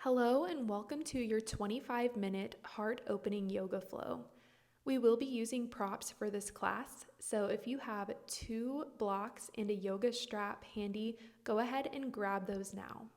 Hello and welcome to your 25-minute heart-opening yoga flow. We will be using props for this class, so if you have 2 blocks and a yoga strap handy, go ahead and grab those now.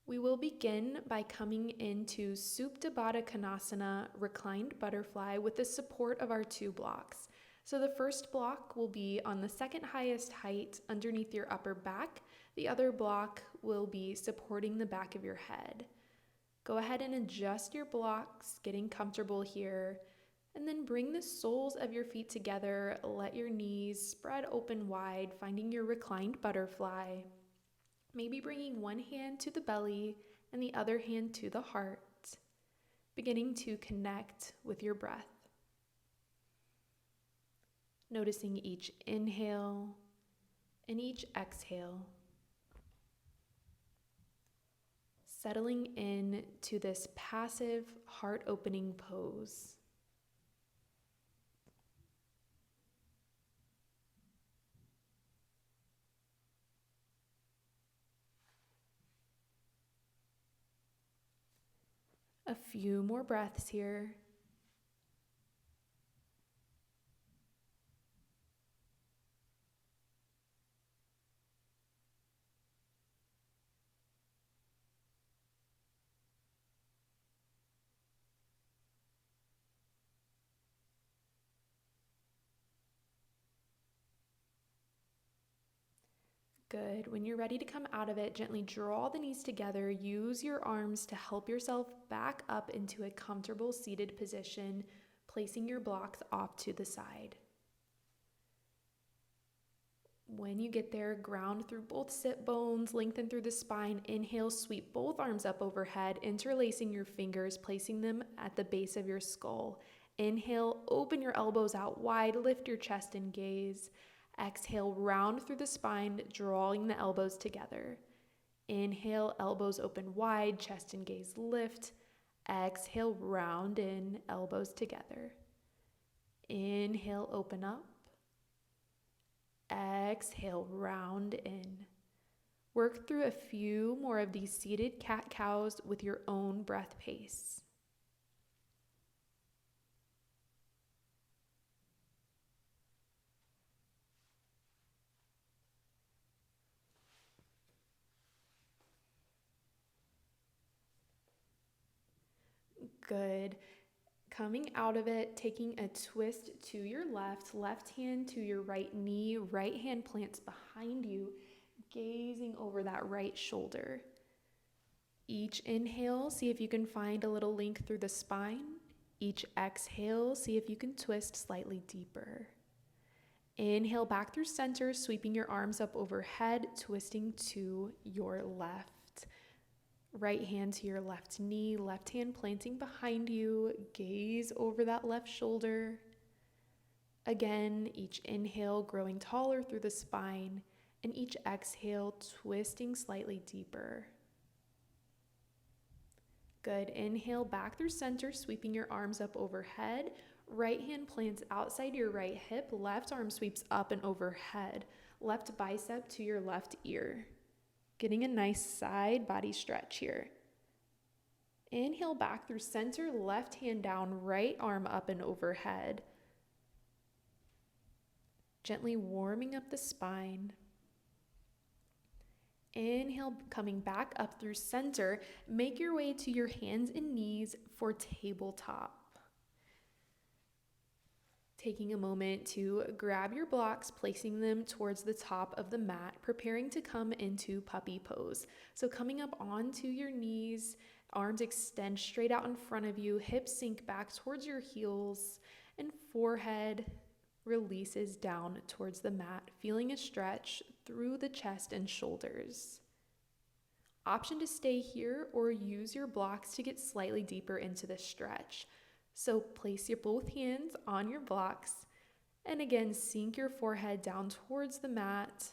We will begin by coming into Supta Baddha Konasana, reclined butterfly, with the support of our 2 blocks. So the first block will be on the second highest height underneath your upper back. The other block will be supporting the back of your head. Go ahead and adjust your blocks, getting comfortable here, and then bring the soles of your feet together. Let your knees spread open wide, finding your reclined butterfly. Maybe bringing one hand to the belly and the other hand to the heart, beginning to connect with your breath. Noticing each inhale and each exhale. Settling in to this passive heart-opening pose. A few more breaths here. Good. When you're ready to come out of it, gently draw the knees together. Use your arms to help yourself back up into a comfortable seated position, placing your blocks off to the side. When you get there, ground through both sit bones, lengthen through the spine. Inhale, sweep both arms up overhead, interlacing your fingers, placing them at the base of your skull. Inhale, open your elbows out wide, lift your chest and gaze. Exhale, round through the spine, drawing the elbows together. Inhale, elbows open wide, chest and gaze lift. Exhale, round in, elbows together. Inhale, open up. Exhale, round in. Work through a few more of these seated cat-cows with your own breath pace. Good. Coming out of it, taking a twist to your left hand to your right knee, right hand plants behind you, gazing over that right shoulder. Each inhale, see if you can find a little length through the spine. Each exhale, see if you can twist slightly deeper. Inhale back through center, sweeping your arms up overhead, twisting to your left. Right hand to your left knee, left hand planting behind you, gaze over that left shoulder. Again, each inhale growing taller through the spine, and each exhale twisting slightly deeper. Good. Inhale back through center, sweeping your arms up overhead. Right hand plants outside your right hip, left arm sweeps up and overhead. Left bicep to your left ear. Getting a nice side body stretch here. Inhale back through center, left hand down, right arm up and overhead. Gently warming up the spine. Inhale, coming back up through center. Make your way to your hands and knees for tabletop. Taking a moment to grab your blocks, placing them towards the top of the mat, preparing to come into puppy pose. So coming up onto your knees, arms extend straight out in front of you, hips sink back towards your heels, and forehead releases down towards the mat, feeling a stretch through the chest and shoulders. Option to stay here or use your blocks to get slightly deeper into the stretch. So place your both hands on your blocks and again sink your forehead down towards the mat.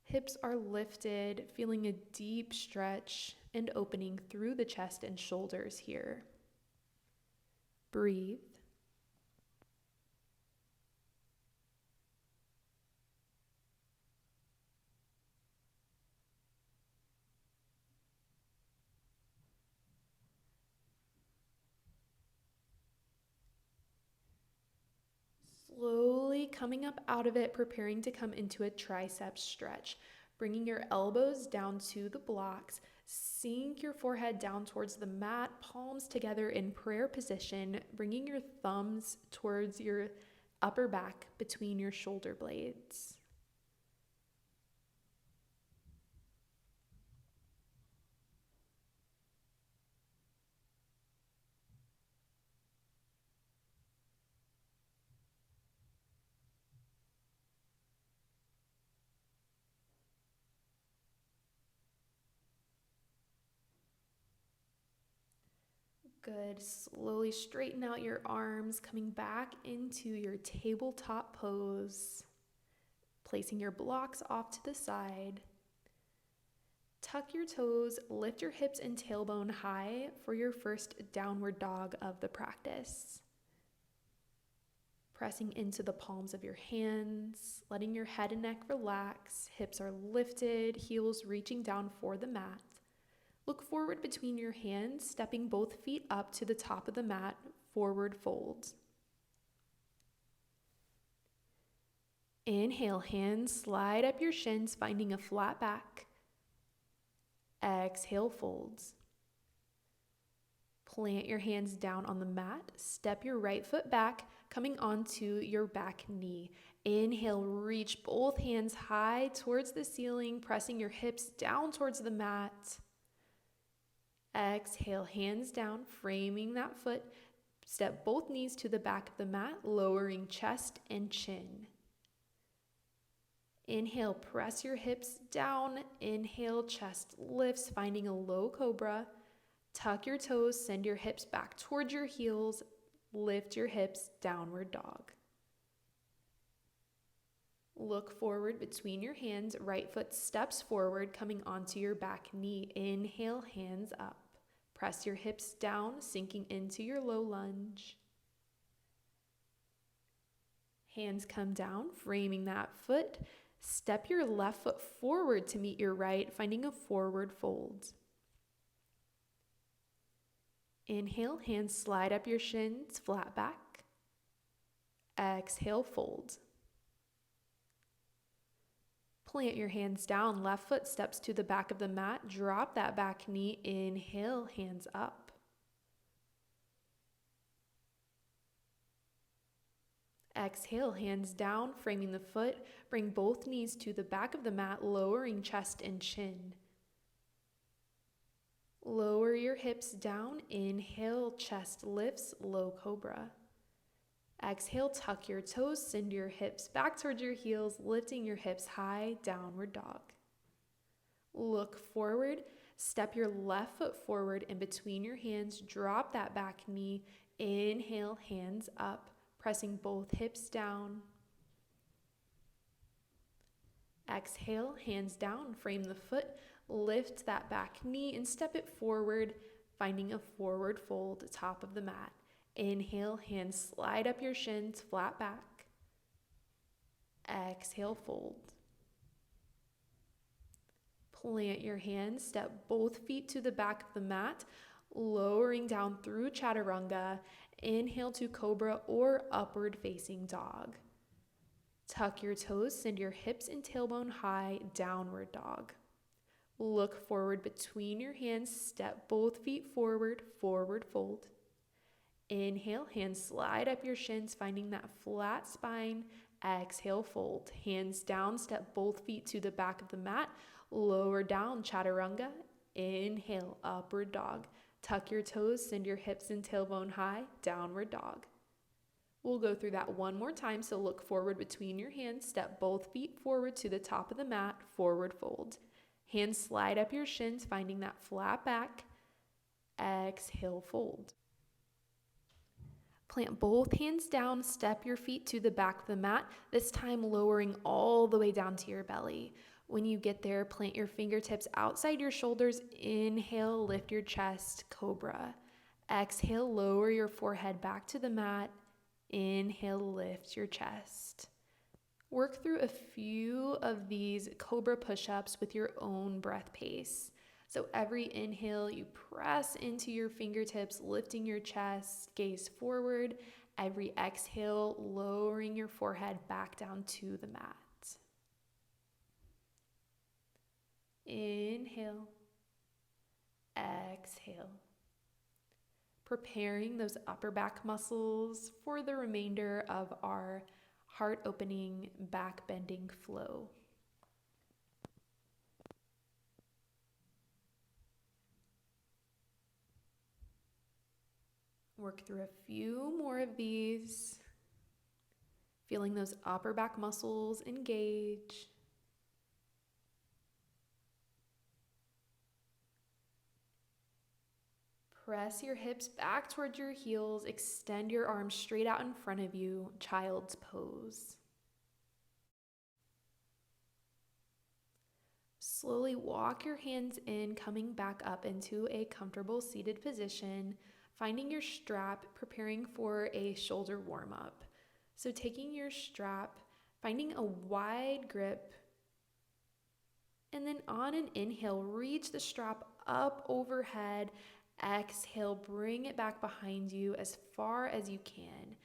Hips are lifted, feeling a deep stretch and opening through the chest and shoulders here. Breathe. Slowly coming up out of it, preparing to come into a tricep stretch. Bringing your elbows down to the blocks. Sink your forehead down towards the mat, palms together in prayer position, bringing your thumbs towards your upper back between your shoulder blades. Good. Slowly straighten out your arms, coming back into your tabletop pose. Placing your blocks off to the side. Tuck your toes, lift your hips and tailbone high for your first downward dog of the practice. Pressing into the palms of your hands, letting your head and neck relax. Hips are lifted, heels reaching down for the mat. Look forward between your hands, stepping both feet up to the top of the mat, forward fold. Inhale, hands slide up your shins, finding a flat back. Exhale, folds. Plant your hands down on the mat, step your right foot back, coming onto your back knee. Inhale, reach both hands high towards the ceiling, pressing your hips down towards the mat. Exhale, hands down, framing that foot. Step both knees to the back of the mat, lowering chest and chin. Inhale, press your hips down. Inhale, chest lifts, finding a low cobra. Tuck your toes, send your hips back towards your heels. Lift your hips, downward dog. Look forward between your hands. Right foot steps forward, coming onto your back knee. Inhale, hands up. Press your hips down, sinking into your low lunge. Hands come down, framing that foot. Step your left foot forward to meet your right, finding a forward fold. Inhale, hands slide up your shins, flat back. Exhale, fold. Plant your hands down, left foot steps to the back of the mat, drop that back knee, inhale, hands up. Exhale, hands down, framing the foot, bring both knees to the back of the mat, lowering chest and chin. Lower your hips down, inhale, chest lifts, low cobra. Exhale, tuck your toes, send your hips back towards your heels, lifting your hips high, downward dog. Look forward, step your left foot forward in between your hands, drop that back knee, inhale, hands up, pressing both hips down. Exhale, hands down, frame the foot, lift that back knee and step it forward, finding a forward fold, top of the mat. Inhale, hands slide up your shins, flat back. Exhale, fold. Plant your hands, step both feet to the back of the mat, lowering down through chaturanga. Inhale to cobra or upward facing dog. Tuck your toes, send your hips and tailbone high, downward dog. Look forward between your hands, step both feet forward, forward fold. Inhale, hands slide up your shins, finding that flat spine. Exhale, fold. Hands down, step both feet to the back of the mat. Lower down, chaturanga. Inhale, upward dog. Tuck your toes, send your hips and tailbone high, downward dog. We'll go through that one more time, so look forward between your hands. Step both feet forward to the top of the mat, forward fold. Hands slide up your shins, finding that flat back. Exhale, fold. Plant both hands down, step your feet to the back of the mat, this time lowering all the way down to your belly. When you get there, plant your fingertips outside your shoulders. Inhale, lift your chest, cobra. Exhale, lower your forehead back to the mat. Inhale, lift your chest. Work through a few of these cobra push-ups with your own breath pace. So every inhale, you press into your fingertips, lifting your chest, gaze forward. Every exhale, lowering your forehead back down to the mat. Inhale, exhale. Preparing those upper back muscles for the remainder of our heart-opening, back-bending flow. Work through a few more of these, feeling those upper back muscles engage. Press your hips back towards your heels, extend your arms straight out in front of you, child's pose. Slowly walk your hands in, coming back up into a comfortable seated position, finding your strap, preparing for a shoulder warm-up. So taking your strap, finding a wide grip, and then on an inhale, reach the strap up overhead. Exhale, bring it back behind you as far as you can.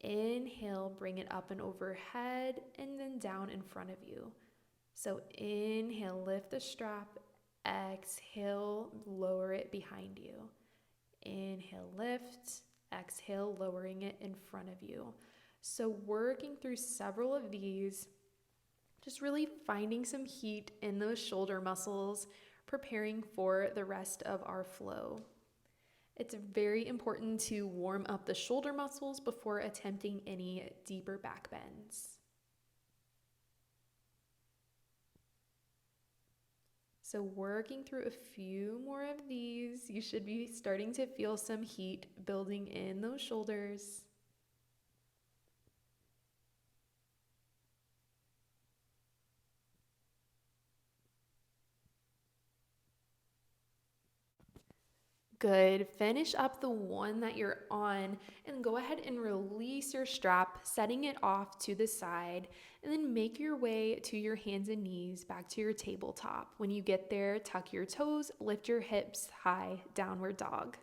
Inhale, bring it up and overhead, and then down in front of you. So inhale, lift the strap. Exhale, lower it behind you. Inhale, lift. Exhale, lowering it in front of you. So working through several of these, just really finding some heat in those shoulder muscles, preparing for the rest of our flow. It's very important to warm up the shoulder muscles before attempting any deeper back bends. So working through a few more of these, you should be starting to feel some heat building in those shoulders. Good. Finish up the one that you're on and go ahead and release your strap, setting it off to the side, and then make your way to your hands and knees back to your tabletop. When you get there, tuck your toes, lift your hips high, downward dog.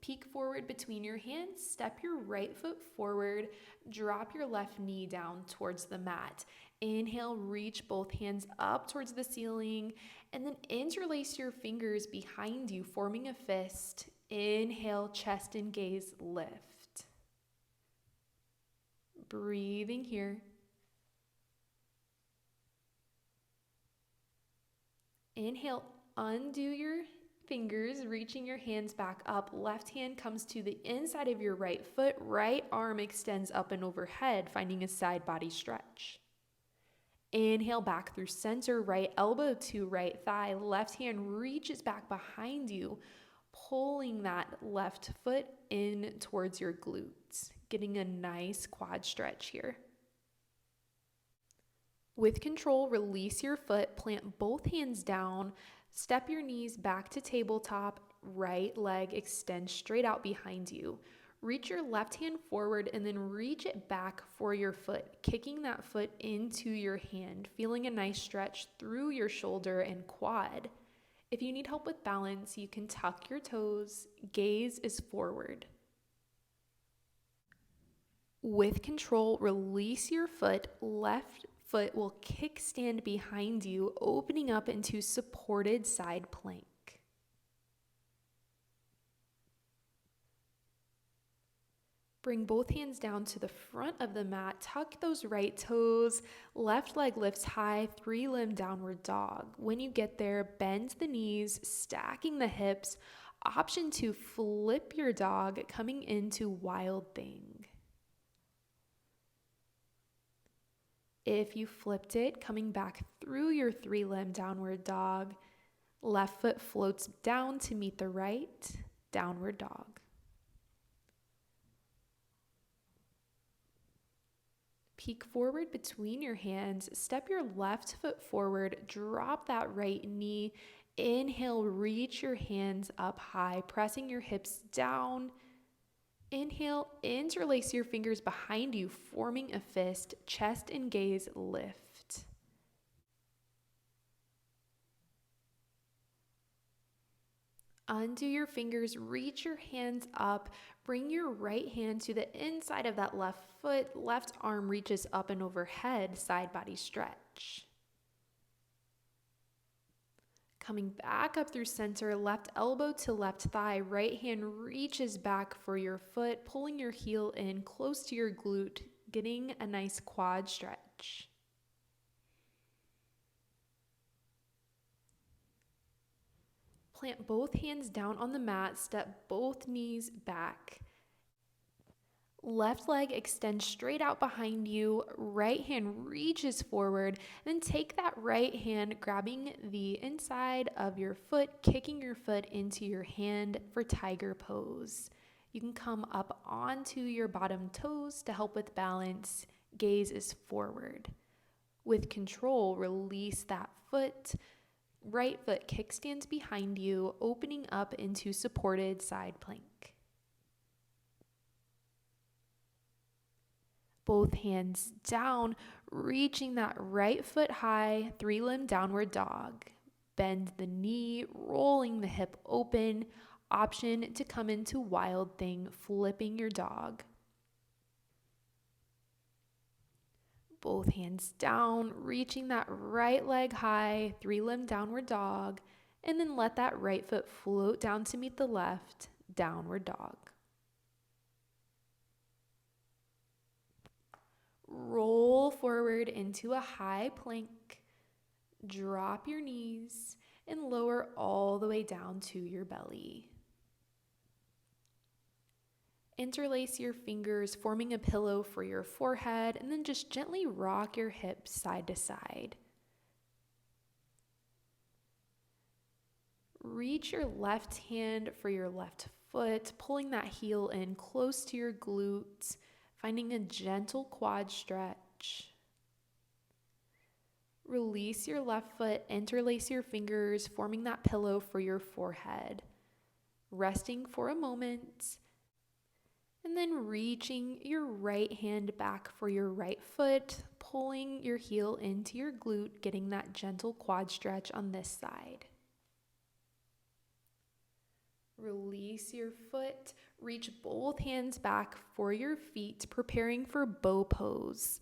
Peek forward between your hands, step your right foot forward, drop your left knee down towards the mat. Inhale, reach both hands up towards the ceiling, and then interlace your fingers behind you, forming a fist. Inhale, chest and gaze, lift. Breathing here. Inhale, undo your fingers, reaching your hands back up. Left hand comes to the inside of your right foot. Right arm extends up and overhead, finding a side body stretch. Inhale back through center, right elbow to right thigh. Left hand reaches back behind you, pulling that left foot in towards your glutes, getting a nice quad stretch here. With control, release your foot, plant both hands down, step your knees back to tabletop, right leg extend straight out behind you. Reach your left hand forward and then reach it back for your foot, kicking that foot into your hand, feeling a nice stretch through your shoulder and quad. If you need help with balance, you can tuck your toes, gaze is forward. With control, release your foot, left foot will kickstand behind you, opening up into supported side plank. Bring both hands down to the front of the mat, tuck those right toes, left leg lifts high, 3-limb downward dog. When you get there, bend the knees, stacking the hips. Option 2, flip your dog, coming into wild thing. If you flipped it, coming back through your 3-limb downward dog, left foot floats down to meet the right, downward dog. Peek forward between your hands, step your left foot forward, drop that right knee. Inhale, reach your hands up high, pressing your hips down. Inhale, interlace your fingers behind you, forming a fist, chest and gaze, lift. Undo your fingers, reach your hands up, bring your right hand to the inside of that left foot, left arm reaches up and overhead, side body stretch. Coming back up through center, left elbow to left thigh, right hand reaches back for your foot, pulling your heel in close to your glute, getting a nice quad stretch. Plant both hands down on the mat, step both knees back. Left leg extends straight out behind you, right hand reaches forward, then take that right hand, grabbing the inside of your foot, kicking your foot into your hand for tiger pose. You can come up onto your bottom toes to help with balance. Gaze is forward. With control, release that foot. Right foot kickstands behind you, opening up into supported side plank. Both hands down, reaching that right foot high, 3-limb downward dog. Bend the knee, rolling the hip open. Option to come into wild thing, flipping your dog. Both hands down, reaching that right leg high, 3-limb downward dog, and then let that right foot float down to meet the left, downward dog. Roll forward into a high plank, drop your knees, and lower all the way down to your belly. Interlace your fingers, forming a pillow for your forehead, and then just gently rock your hips side to side. Reach your left hand for your left foot, pulling that heel in close to your glutes, finding a gentle quad stretch. Release your left foot, interlace your fingers, forming that pillow for your forehead. Resting for a moment, and then reaching your right hand back for your right foot, pulling your heel into your glute, getting that gentle quad stretch on this side. Release your foot, reach both hands back for your feet, preparing for bow pose.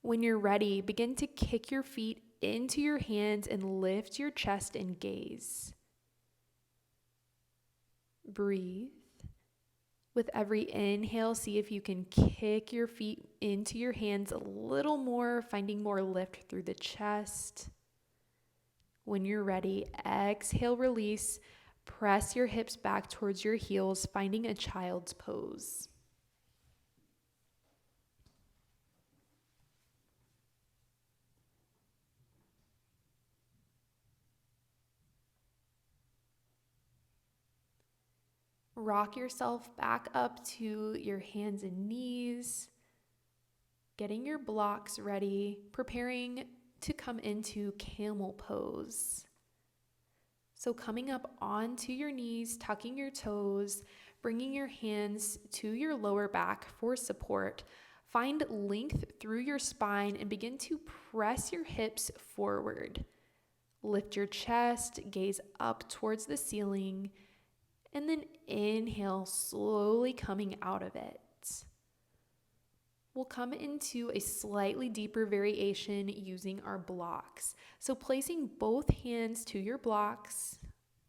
When you're ready, begin to kick your feet into your hands and lift your chest and gaze. Breathe. With every inhale, see if you can kick your feet into your hands a little more, finding more lift through the chest. When you're ready, exhale, release. Press your hips back towards your heels, finding a child's pose. Rock yourself back up to your hands and knees, getting your blocks ready, preparing to come into camel pose. So coming up onto your knees, tucking your toes, bringing your hands to your lower back for support. Find length through your spine and begin to press your hips forward. Lift your chest, gaze up towards the ceiling, and then inhale, slowly coming out of it. We'll come into a slightly deeper variation using our blocks. So placing both hands to your blocks,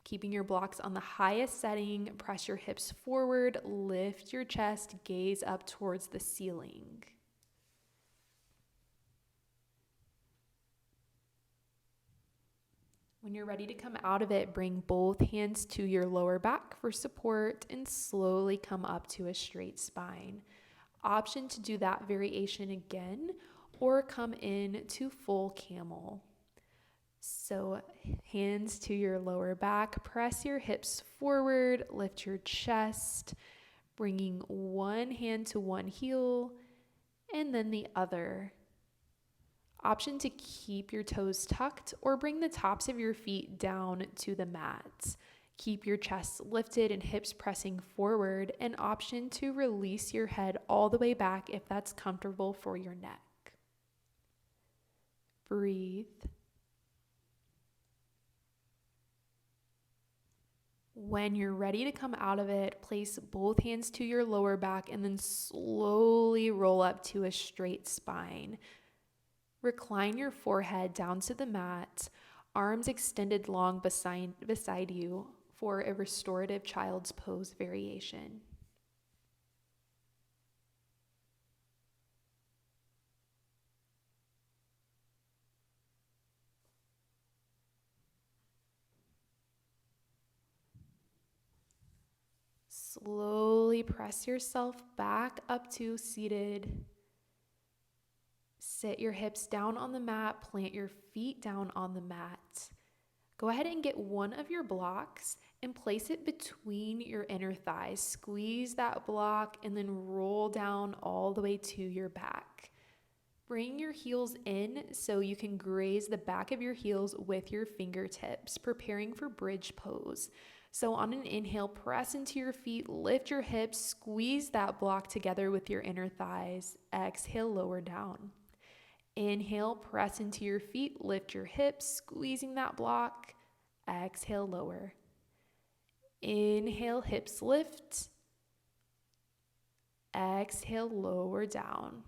keeping your blocks on the highest setting, press your hips forward, lift your chest, gaze up towards the ceiling. When you're ready to come out of it, bring both hands to your lower back for support and slowly come up to a straight spine. Option to do that variation again or come in to full camel. So hands to your lower back, press your hips forward, lift your chest, bringing one hand to one heel and then the other. Option to keep your toes tucked or bring the tops of your feet down to the mat. Keep your chest lifted and hips pressing forward. An option to release your head all the way back if that's comfortable for your neck. Breathe. When you're ready to come out of it, place both hands to your lower back and then slowly roll up to a straight spine. Recline your forehead down to the mat, arms extended long beside you for a restorative child's pose variation. Slowly press yourself back up to seated. Sit your hips down on the mat, plant your feet down on the mat. Go ahead and get one of your blocks and place it between your inner thighs. Squeeze that block and then roll down all the way to your back. Bring your heels in so you can graze the back of your heels with your fingertips, preparing for bridge pose. So on an inhale, press into your feet, lift your hips, squeeze that block together with your inner thighs. Exhale, lower down. Inhale, press into your feet, lift your hips, squeezing that block. Exhale, lower. Inhale, hips lift. Exhale, lower down.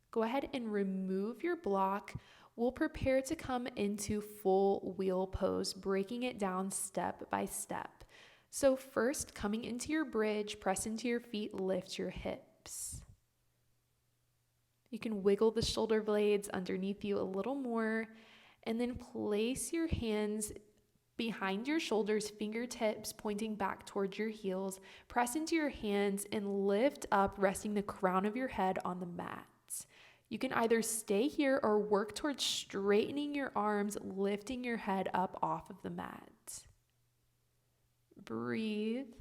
Go ahead and remove your block. We'll prepare to come into full wheel pose, breaking it down step by step. So first, coming into your bridge, press into your feet, lift your hips. You can wiggle the shoulder blades underneath you a little more, and then place your hands behind your shoulders, fingertips pointing back towards your heels. Press into your hands and lift up, resting the crown of your head on the mat. You can either stay here or work towards straightening your arms, lifting your head up off of the mat. Breathe,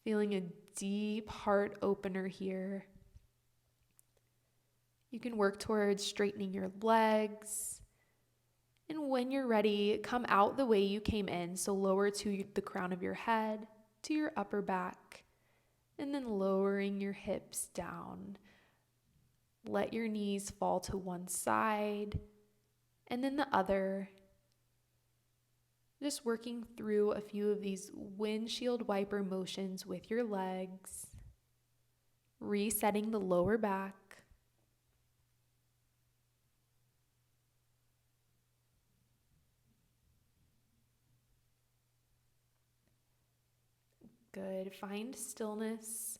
feeling a deep heart opener here. You can work towards straightening your legs. And when you're ready, come out the way you came in. So lower to the crown of your head, to your upper back, and then lowering your hips down. Let your knees fall to one side and then the other. Just working through a few of these windshield wiper motions with your legs. Resetting the lower back. Good. Find stillness.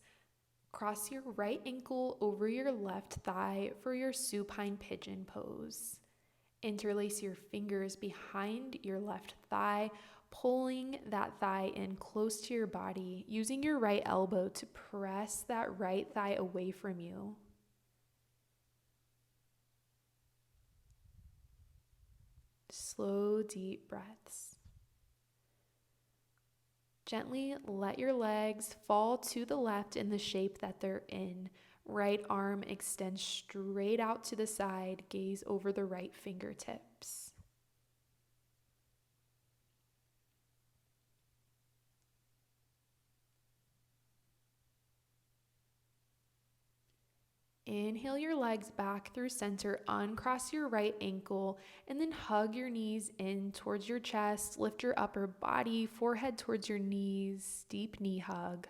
Cross your right ankle over your left thigh for your supine pigeon pose. Interlace your fingers behind your left thigh, pulling that thigh in close to your body, using your right elbow to press that right thigh away from you. Slow, deep breaths. Gently let your legs fall to the left in the shape that they're in. Right arm extends straight out to the side, gaze over the right fingertips. Inhale your legs back through center, uncross your right ankle, and then hug your knees in towards your chest. Lift your upper body, forehead towards your knees, deep knee hug.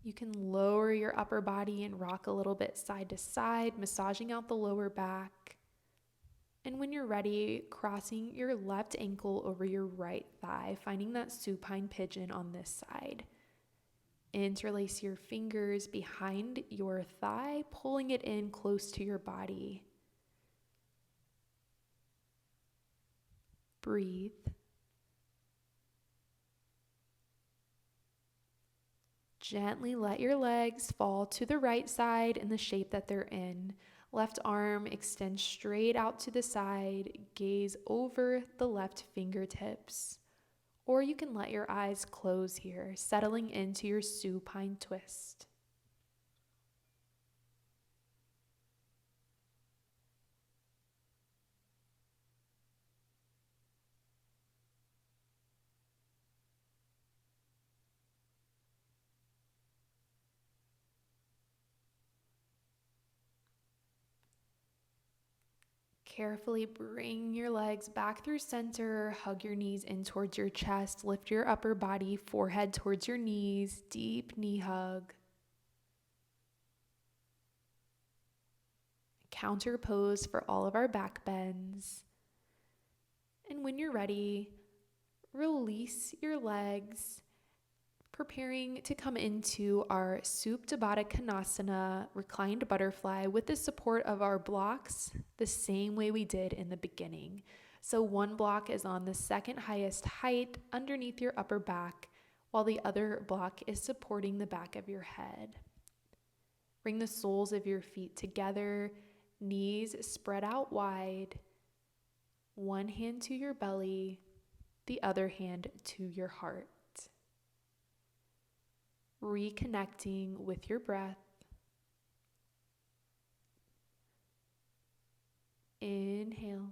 You can lower your upper body and rock a little bit side to side, massaging out the lower back. And when you're ready, crossing your left ankle over your right thigh, finding that supine pigeon on this side. Interlace your fingers behind your thigh, pulling it in close to your body. Breathe. Gently let your legs fall to the right side in the shape that they're in. Left arm extends straight out to the side, gaze over the left fingertips. Or you can let your eyes close here, settling into your supine twist. Carefully bring your legs back through center, hug your knees in towards your chest, lift your upper body, forehead towards your knees, deep knee hug. Counter pose for all of our back bends. And when you're ready, release your legs, preparing to come into our Supta Baddha Konasana, reclined butterfly, with the support of our blocks, the same way we did in the beginning. So one block is on the second highest height underneath your upper back, while the other block is supporting the back of your head. Bring the soles of your feet together, knees spread out wide, one hand to your belly, the other hand to your heart. Reconnecting with your breath. Inhale,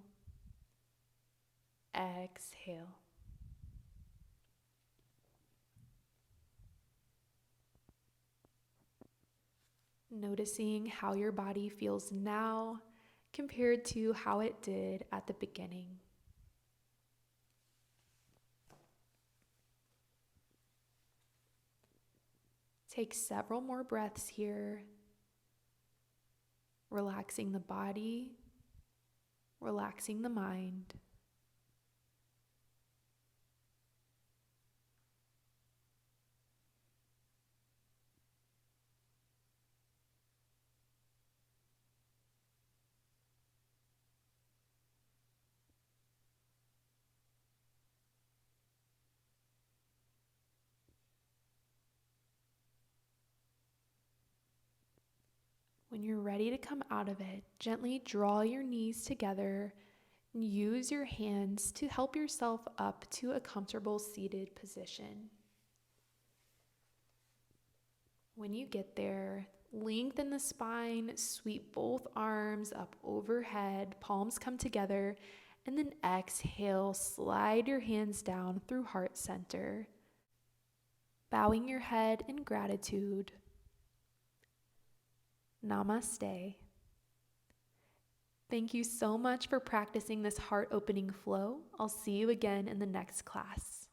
exhale. Noticing how your body feels now compared to how it did at the beginning. Take several more breaths here, relaxing the body, relaxing the mind. When you're ready to come out of it, gently draw your knees together and use your hands to help yourself up to a comfortable seated position. When you get there, lengthen the spine, sweep both arms up overhead, palms come together, and then exhale, slide your hands down through heart center, bowing your head in gratitude. Namaste. Thank you so much for practicing this heart-opening flow. I'll see you again in the next class.